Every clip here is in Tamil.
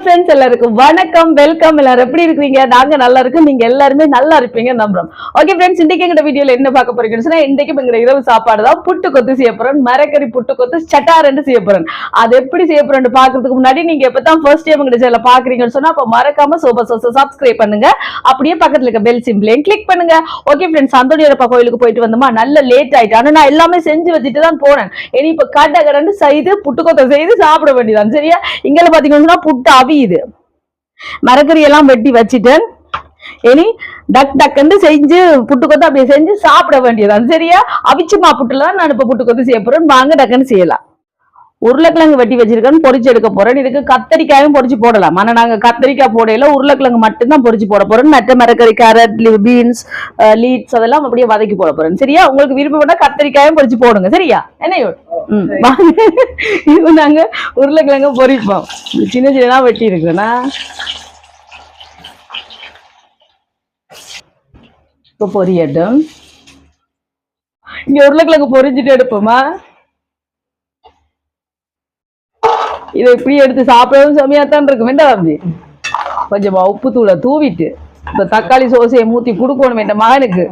ஃப்ரெண்ட்ஸ் எல்லாருக்கும் வணக்கம், வெல்கம். எல்லாரும் எப்படி இருக்கீங்க? நாங்க நல்லா இருக்கோம், நீங்க எல்லாருமே நல்லா இருப்பீங்க நம்புறோம். ஓகே ஃப்ரெண்ட்ஸ், இன்னைக்கு எங்க வீடியோல என்ன பார்க்க போறீங்கன்னு சொன்னா, இன்னைக்கு எங்க இரவு சாப்பாடு தான் புட்டு கொத்து செய்ய போறேன். மரக்கறி புட்டு கொத்து சட்டாரன்னு செய்ய போறேன். அது எப்படி செய்ய போறேன்னு பாக்குறதுக்கு முன்னாடி நீங்க எப்பதான் ஃபர்ஸ்ட் டைம் எங்க சேனலை பாக்குறீங்கன்னு சொன்னா அப்ப மறக்காம சப்ஸ்கிரைப் பண்ணுங்க. அப்படியே பக்கத்துல இருக்க பெல் சிம்பிளையும் கிளிக் பண்ணுங்க. ஓகே ஃப்ரெண்ட்ஸ், அந்தோனியரப்பா கோயிலுக்கு போயிட்டு வந்தோமா, நல்ல லேட் ஆயிட்டு. ஆனா நான் எல்லாமே செஞ்சு வச்சுட்டு தான் போனேன். இனி இப்ப கடை செய்து புட்டு கொத்தை செய்து சாப்பிட வேண்டியதான். சரியா? இங்க பாத்தீங்கன்னா புட்டு அவியுது. மரக்கறி எல்லாம் வெட்டி வச்சுட்டேன். இனி டக் டக்குன்னு செஞ்சு புட்டு கொத்து அப்படியே செஞ்சு சாப்பிட வேண்டியதான். சரியா? அவிச்சுமா புட்டுல தான் நான் இப்ப புட்டு கொத்து செய்ய போறேன். வாங்க டக்குன்னு செய்யலாம். உருளைக்கிழங்கு வெட்டி வச்சிருக்கேன்னு பொரிச்சு எடுக்க போறேன். இதுக்கு கத்தரிக்காயும் பொரிச்சு போடலாம். ஆனா நாங்க கத்தரிக்காய் போடையில உருளைக்கிழங்கு மட்டும்தான் பொரிச்சு போட போறேன். மற்ற மரக்கறி, கேரட், பீன்ஸ், லீட்ஸ் அதெல்லாம் அப்படியே வதக்கி போட போறேன். சரியா? உங்களுக்கு விருப்பப்பட்டா கத்தரிக்காயும் பொரிச்சு போடுங்க. சரியா? என்ன இது நாங்க உருளைக்கிழங்கு பொரிப்போம். சின்ன சின்னதா வெட்டி இருக்குன்னா இப்ப பொரியட்டும். இங்க உருளைக்கிழங்கு பொரிஞ்சுட்டு எடுப்போமா? இதை இப்படி எடுத்து சாப்பிடவும் செமையாத்தான் இருக்கும். என்ன தம்பி, கொஞ்சமா உப்பு தூளை தூவிட்டு இப்ப தக்காளி சோசையை மூத்தி குடுக்கணும் என் மகனுக்கு.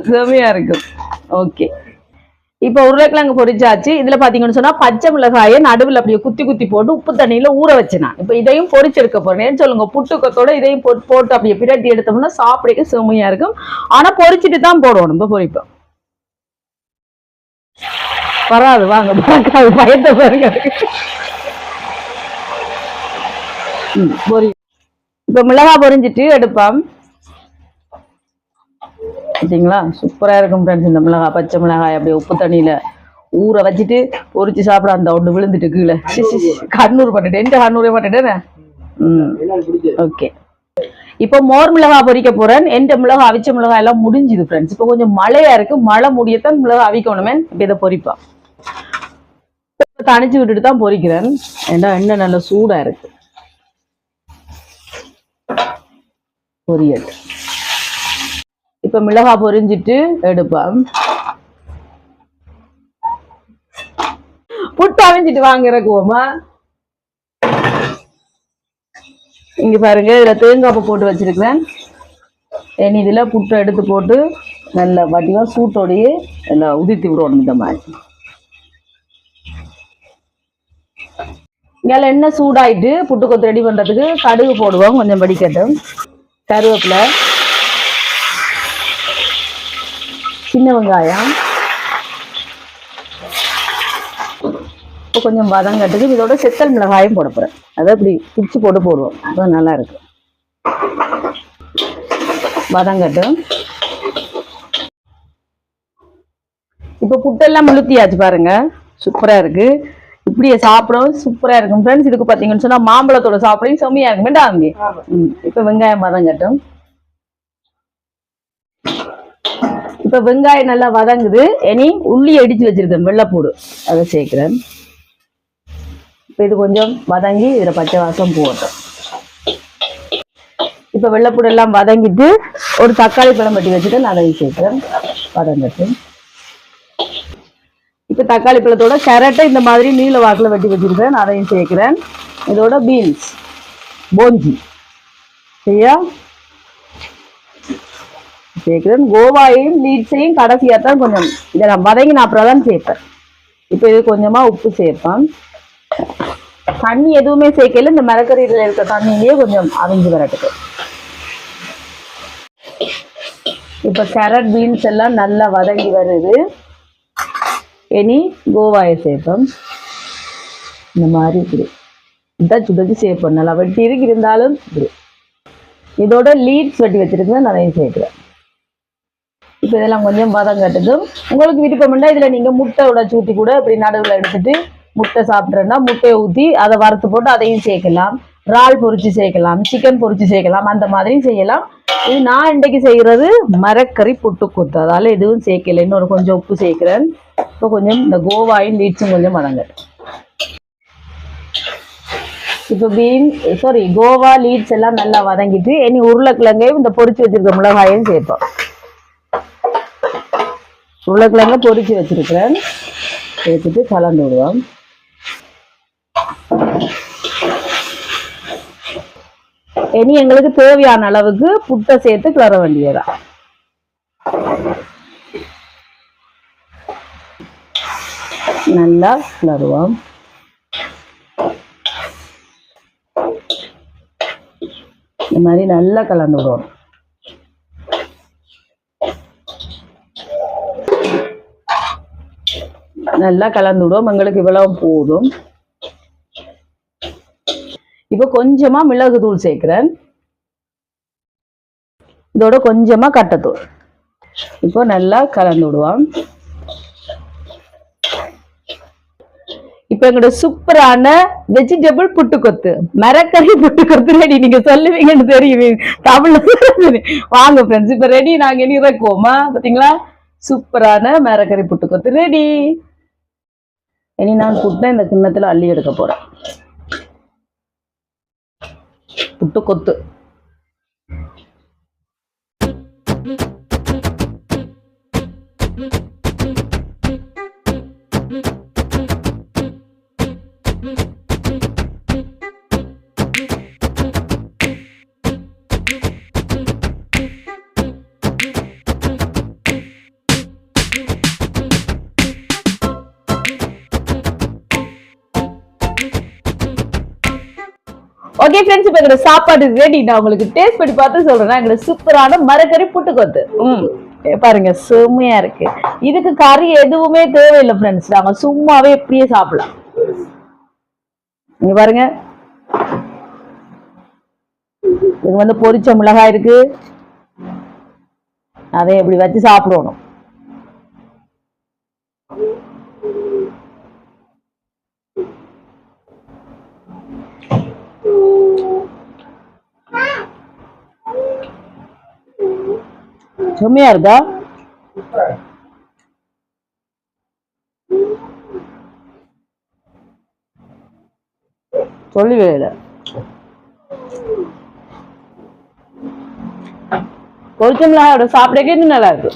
செமையா இருக்கும். ஓகே, இப்ப உருளைக்கிழங்கு பொரிச்சாச்சு. இதுல பாத்தீங்கன்னு சொன்னா பச்சை மிளகாயை நடுவில் அப்படியே குத்தி குத்தி போட்டு உப்பு தண்ணியில ஊற வச்சுனா இப்ப இதையும் பொரிச்செடுக்க போறேன். சொல்லுங்க, புட்டுக்கத்தோட இதையும் போட்டு அப்படியே பிரட்டி எடுத்தோம்னா சாப்பிடக்க செமையா இருக்கும். ஆனா பொரிச்சுட்டு தான் போடணும். இப்ப பொரிப்போம் வராது, வாங்க பார்க்காது, பயத்தை பாருங்க. இப்ப மிளகா பொரிஞ்சிட்டு எடுப்போம். சரிங்களா? சூப்பரா இருக்கும் ஃப்ரெண்ட்ஸ். இந்த மிளகாய், பச்சை மிளகாய் அப்படியே உப்பு தண்ணியில ஊற வச்சுட்டு பொரிச்சு சாப்பிட அந்த ஒன்று விழுந்துட்டு கீழே கண்ணூர் பண்ணிட்டேன். எந்த கண்ணூரே பண்ணிட்டேன். ஓகே, இப்போ மோர் மிளகாய் பொரிக்க போறேன். எந்த மிளகாய், அவிச்ச மிளகாய் எல்லாம் முடிஞ்சுது ஃப்ரெண்ட்ஸ். இப்போ கொஞ்சம் மழையா இருக்கு, மழை முடியத்தான் மிளகாய் அவிக்கணுமே. இப்போ இதை பொரிப்பான் தனிச்சு விட்டுட்டு தான் பொரிக்கிறேன். ஏன்னா எண்ணெய் நல்ல சூடா இருக்கு. பொரியல் இப்ப மிளகாய் பொரிஞ்சிட்டு எடுப்பேன். புட்டு அவிஞ்சிட்டு வாங்க இறக்குவோமா? இங்க பாருங்க, இதுல தேங்காய் போட்டு வச்சிருக்கிறேன். இனி இதுல புட்டை எடுத்து போட்டு நல்ல வடிவா சூட்டோடையே நல்லா உதிர்த்தி விடணும். இந்த மாதிரி இங்கே எண்ணெய் சூடாயிட்டு புட்டு கொத்து ரெடி பண்றதுக்கு கடுகு போடுவோம். கொஞ்சம் வடிக்கட்டும். கருவேப்பிலை, சின்ன வெங்காயம் இப்போ கொஞ்சம் வதங்கட்டுக்கு இதோட செத்தல் மிளகாயும் போட போறேன். அதை இப்படி பிடிச்சு போட்டு போடுவோம். அதான் நல்லா இருக்கு. வதங்கட்டும். இப்போ புட்டெல்லாம் முழுத்தியாச்சு பாருங்க, சூப்பரா இருக்கு. இப்படியே சாப்பிடவும் சூப்பரா இருக்கும் ஃப்ரெண்ட்ஸ். இதுக்கு பாத்தீங்கன்னு சொன்னா மாம்பழத்தோட சாப்பிடவும் செம்மையா இருக்கும். வேண்டாம். இப்ப வெங்காயம் வதங்கட்டும். இப்ப வெங்காயம் நல்லா வதங்குது. இனி உள்ளி அடிச்சு வச்சிருக்கேன், வெள்ளைப்பூடு, அதை சேர்க்கிறேன். இப்ப இது கொஞ்சம் வதங்கி இதுல பச்சை வாசம் போகட்டும். இப்ப வெள்ளைப்பூடு எல்லாம் வதங்கிட்டு ஒரு தக்காளி பழம் வெட்டி வச்சுட்டு நான் அதையும் சேர்க்கிறேன். வதங்கட்டும். இப்ப தக்காளி பழத்தோட கேரட்டை இந்த மாதிரி நீல வாக்குல வெட்டி வச்சிருக்கேன், அதையும் சேர்க்கிறேன். இதோட பீன்ஸ், போஞ்சி சரியா சேர்க்கிறேன். கோவாயையும் லீட்ஸையும் கடைசியா தான் கொஞ்சம் இதை நான் வதங்கி நான் அப்புறம் தான் சேர்ப்பேன். இப்ப இது கொஞ்சமா உப்பு சேர்ப்பேன். தண்ணி எதுவுமே சேர்க்கல. இந்த மரக்கறியில இருக்க தண்ணியிலேயே கொஞ்சம் அவிஞ்சு வரட்டுக்கு. இப்ப கேரட், பீன்ஸ் எல்லாம் நல்லா வதங்கி வருது. இனி கோவாயை சேர்ப்போம். இந்த மாதிரி இப்படி இதான் சுடச்சு சேர்ப்போம். நல்லா வெட்டி இருக்கு இருந்தாலும் இப்படி. இதோட லீட்ஸ் வெட்டி வச்சிருக்கேன், அதையும் சேர்க்கிறேன். இப்போ இதெல்லாம் கொஞ்சம் வதங்கட்டுக்கும். உங்களுக்கு விருப்பம்னா இதுல நீங்க முட்டை உடைச்சு ஊற்றி கூட இப்படி நடுவில் எடுத்துட்டு முட்டை சாப்பிட்றேன்னா முட்டையை ஊற்றி அதை வறுத்து போட்டு அதையும் சேர்க்கலாம். இறால் பொரிச்சு சேர்க்கலாம், சிக்கன் பொரிச்சு சேர்க்கலாம், அந்த மாதிரியும் செய்யலாம். இது நான் இன்றைக்கு செய்யறது மரக்கறி புட்டு கொத்து, அதால எதுவும் சேர்க்கல. இன்னொரு கொஞ்சம் உப்பு சேர்க்கிறேன். இப்போ கொஞ்சம் இந்த கோவாயும் லீட்ஸும் கொஞ்சம் வதங்க. இப்போ கோவா லீட்ஸ் எல்லாம் நல்லா வதங்கிட்டு இனி உருளைக்கிழங்கையும் இந்த பொரிச்சு வச்சிருக்க மிளகாயும் சேர்ப்போம். உருளைக்கிழங்க பொரிச்சு வச்சிருக்கிறேன், சேர்த்துட்டு கலந்து விடுவோம். இனி எங்களுக்கு தேவையான அளவுக்கு புட்டை சேர்த்து கிளற வேண்டியதா. நல்லா கிளறுவோம். இந்த மாதிரி நல்லா கலந்து விடுவோம். நல்லா கலந்து விடுவோம். எங்களுக்கு இவ்வளவு போதும். இப்போ கொஞ்சமா மிளகு தூள் சேர்க்கிறேன். இதோட கொஞ்சமா கட்டத்தூள். இப்போ நல்லா கலந்து விடுவோம். இப்ப எங்களோட சூப்பரான வெஜிடபிள் புட்டுக்கொத்து, மரக்கறி புட்டுக்கொத்து ரெடி. நீங்க சொல்லுவீங்கன்னு தெரியும் தமிழ்ல. வாங்க ஃப்ரெண்ட்ஸ், இப்ப ரெடி. நாங்க இனி இறக்குவோமா? பாத்தீங்களா, சூப்பரான மரக்கறி புட்டுக்கொத்து ரெடி. இனி நான் புட்டை இந்த கிண்ணத்துல அள்ளி எடுக்க போறேன். புட்டுக்கொத்து ஓகே ஃப்ரெண்ட்ஸ், இப்போ எங்களோட சாப்பாடு ரெடி. நான் உங்களுக்கு டேஸ்ட் பண்ணி பார்த்து சொல்றேன். எங்களோட சூப்பரான மரக்கறி புட்டுக்கொத்து பாருங்க, செம்மையா இருக்கு. இதுக்கு கறி எதுவுமே தேவையில்லை ஃப்ரெண்ட்ஸ். நாங்க சும்மாவே எப்படியே சாப்பிடலாம். இங்க பாருங்க, இது வந்து பொரிச்ச மிளகாய் இருக்கு. அதை எப்படி வச்சு சாப்பிடணும். செம்மையா இருக்கா? சொல்லவே இல்லை. பொரிச்ச மிளகாயோட சாப்பிடக்கே இன்னும் நல்லா இருக்கு.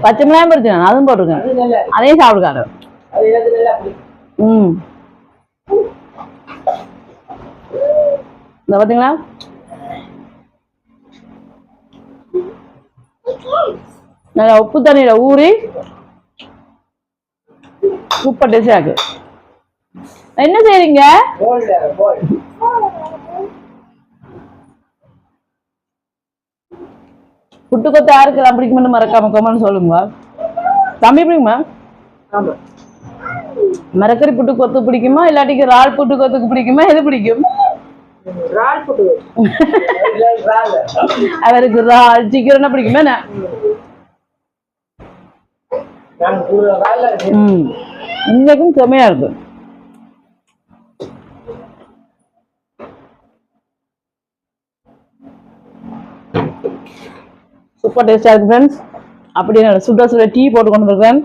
பச்சை மிளகாய் பொரிச்சு அதுவும் போட்டிருக்கேன். அதையும் சாப்பிடுக்காரு. இந்த பாத்தீங்களா, நல்லா உப்பு தண்ணியில ஊறி சூப்பர் டேஸ்டா இருக்கு. என்ன செய்றீங்க? புட்டுக்கொத்து யாருக்கெல்லாம் பிடிக்கும்னு மறக்காம கமெண்ட் சொல்லுங்க. தம்பி பிடிக்குமா? மரக்கறி புட்டுக்கொத்து பிடிக்குமா, இல்லாட்டிக்கு இறால் புட்டுக்கொத்துக்கு பிடிக்குமா? எது பிடிக்கும்? அவருக்கு இறால் சிக்கன் பிடிக்குமா? இன்னைக்கும் செமையா இருக்கு. சூப்பர் டேஸ்டா இருக்கு ஃப்ரெண்ட்ஸ். அப்படி சுட சுட டீ போட்டு கொண்டு இருக்கேன்.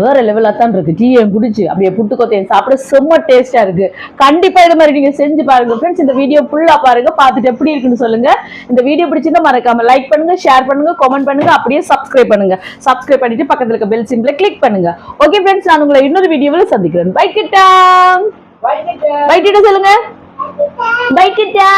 வேற லெவலா தான் இருக்கு. டீயை குடிச்சு அப்படியே புட்டுக்கொத்தையை சாப்பிட செம்ம டேஸ்டா இருக்கு. கண்டிப்பா இது மாதிரி நீங்க செஞ்சு பாருங்க ஃப்ரெண்ட்ஸ். இந்த வீடியோ ஃபுல்லா பாருங்க, பார்த்துட்டு எப்படி இருக்குன்னு சொல்லுங்க. இந்த வீடியோ பிடிச்சிருந்தா மறக்காம லைக் பண்ணுங்க, ஷேர் பண்ணுங்க, கமெண்ட் பண்ணுங்க, அப்படியே சப்ஸ்கிரைப் பண்ணுங்க. சப்ஸ்கிரைப் பண்ணிட்டு பக்கத்துல இருக்க பெல் சிம்பிளை கிளிக் பண்ணுங்க. ஓகே ஃப்ரெண்ட்ஸ், நான் உங்களை இன்னொரு வீடியோவில் சந்திக்கிறேன். பை கிட்டா, பை கிட்டா சொல்லுங்க. பை கிட்டா.